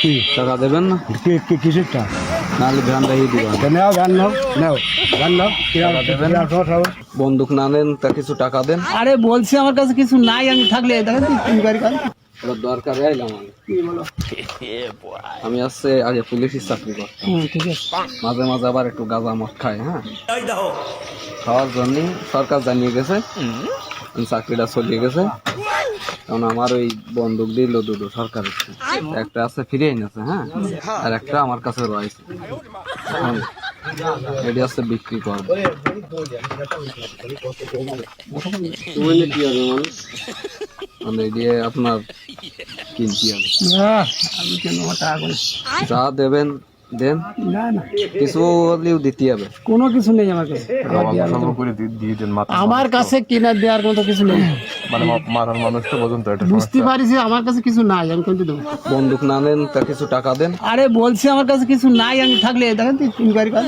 কি টাকা দেবেন না? কিসের টাকা? নাহলে ভ্যান রাখিয়ে দিবেন। নাও গান নাও, নাও গান নাও। বন্দুক না নেন তা কিছু টাকা দেন। আরে বলছি আমার কাছে কিছু নাই, আমি থাকলে দেখেন তুই বাড়ি কান ওটা দরকার আইলাম আমি আসছে আগে পুলিশের চাকরি করতাম, ঠিক আছে। মাঝে মাঝে আবার একটু গাঁজা মদ খাই। হ্যাঁ, খাওয়ার জন্য সরকার জানিয়ে গেছে চাকরিটা চলিয়ে গেছে। কারণ আমার ওই বন্দুক দিল দুটো সরকারের, একটা আছে ফিরে এনেছে। হ্যাঁ, আর একটা আমার কাছে রয়েছে। এখন এটি আছে বিক্রি করবো। মানে এটি আপনার কিনতে হবে। আমি কেন টাকা করে যা দেবেন দেন, না না কিছু হলেও দিতে হবে। কোনো কিছু নেই আমার কাছে। আমার কাছে কিনা দেওয়ার মতো কিছু নেই। মানে মারার মানুষ তো বোঝেন তো, এটা বুঝতে পারিস আমার কাছে কিছু নাই, আমি কিন্তু দেবো। বন্দুক না নেন তা কিছু টাকা দেন। আরে বলছি আমার কাছে কিছু নাই, আমি থাকলে দেখেন তুই বাড়ি কান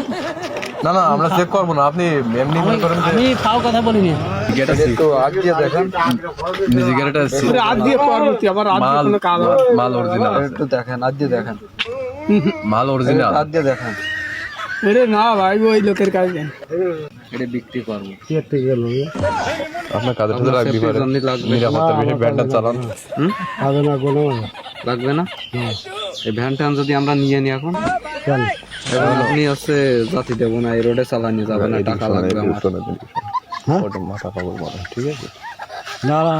না না আমরা চেক করবো না, আপনি এমনি মনে করেন যে আমি ফাও কথা বলিনি। একটু আগে দিয়ে দেখেন, নিজে গেটা আজ দিয়ে পরবর্তী আবার মাল মাল অরিজিনাল, একটু দেখেন, আজ দিয়ে দেখেন, মাল অরিজিনাল। আজ দিয়ে দেখেন। আরে না ভাই, ওই লোকের কাছে যান। এটা বিক্রি করবো। আপনার কাজের সাথে লাগবে পারে, জন্য লাগবে। নিরাপত্তা বিষয়ে ব্যান্ডটা চালান। হবে না কোনো লাগবে না এই ভ্যান ট্যান যদি আমরা নিয়ে নিই এখন, এখন আপনি হচ্ছে জাতি দেবো না, এই রোডে চালানি যাবে না, টাকা লাগবে আমার। ওটা মাথা খবর বলেন, ঠিক আছে? না না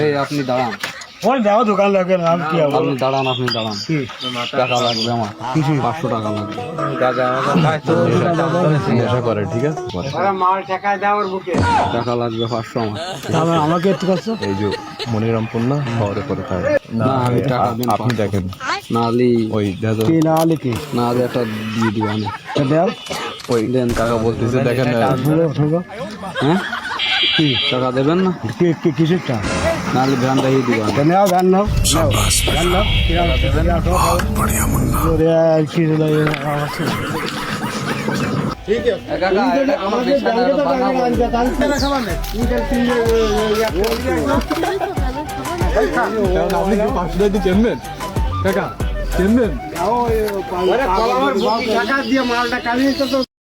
এই আপনি দাঁড়ান, ওই দেওয়া দোকান লাগে না, আমি কি আপনি দাঁড়ান, আপনি দাঁড়ান। টাকা লাগবে আমার, 500 টাকা লাগবে। নেশা করে, ঠিক আছে? টাকা লাগবে 500 আমার। আমাকে একটু কাছে এই যে মনিরামপুর না শহরে পরে থাকে না, আমি টাকা দিন আপনি দেখেন নালি, ওই দেখা কি না লিখি না হলে একটা দিয়ে দিবেন। দেও ওই দেন টাকা বলতেছে দেখেন হ্যাঁ, কি টাকা দেবেন না? কিসের টাকা? নাহলে ভ্যান রাখিয়ে দিবেন। নাও গান নাও, গান নাও। টাকা দিয়ে মালটা কালিয়ে তো